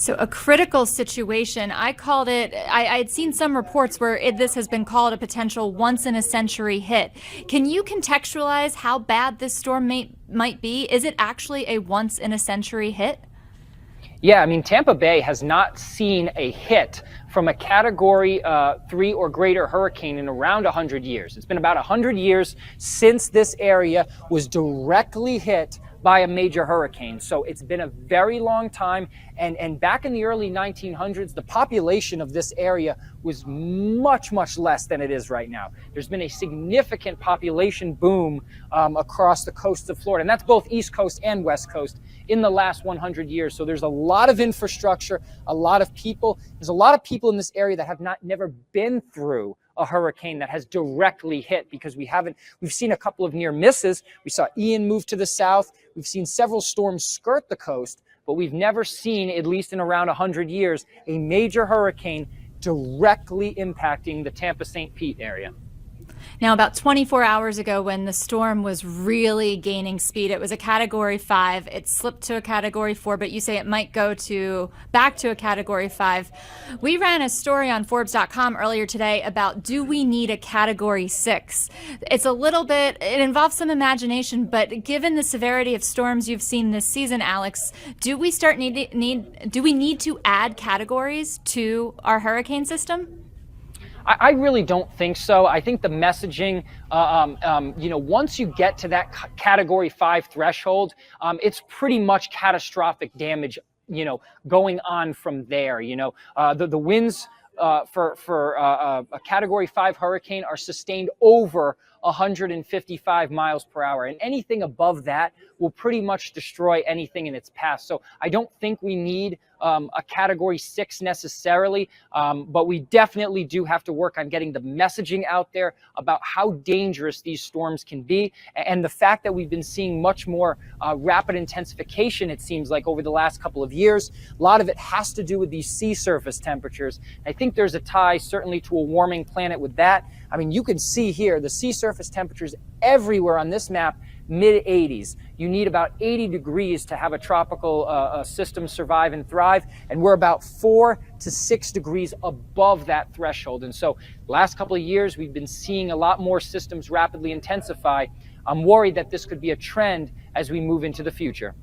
So a critical situation, I called it, I had seen some reports where this has been called a potential once in a century hit. Can you contextualize how bad this storm might be? Is it actually a once in a century hit? Yeah, I mean, Tampa Bay has not seen a hit from a Category 3 or greater hurricane in around 100 years. It's been about 100 years since this area was directly hit by a major hurricane. So it's been a very long time. And back in the early 1900s, the population of this area was much, much less than it is right now. There's been a significant population boom across the coasts of Florida, and that's both East Coast and West Coast in the last 100 years. So there's a lot of infrastructure, a lot of people. There's a lot of people in this area that have never been through a hurricane that has directly hit, because we've seen a couple of near misses. We saw Ian move to the south. We've seen several storms skirt the coast, but we've never seen, at least in around 100 years, a major hurricane directly impacting the Tampa-St. Pete area. Now, about 24 hours ago, when the storm was really gaining speed, it was a Category 5. It slipped to a Category 4, but you say it might go back to a Category 5. We ran a story on Forbes.com earlier today about, do we need a Category 6? It involves some imagination, but given the severity of storms you've seen this season, Alex, do we need to add categories to our hurricane system? I really don't think so. I think the messaging, once you get to that Category 5 threshold, it's pretty much catastrophic damage, going on from there. The winds for a Category 5 hurricane are sustained over 155 miles per hour, and anything above that will pretty much destroy anything in its path. So I don't think we need a Category 6 necessarily, but we definitely do have to work on getting the messaging out there about how dangerous these storms can be, and the fact that we've been seeing much more rapid intensification, it seems like, over the last couple of years. A lot of it has to do with these sea surface temperatures. I think there's a tie certainly to a warming planet with that. I mean, you can see here the sea surface temperatures everywhere on this map, mid-80s. You need about 80 degrees to have a tropical system survive and thrive, and we're about 4 to 6 degrees above that threshold. And so the last couple of years, we've been seeing a lot more systems rapidly intensify. I'm worried that this could be a trend as we move into the future.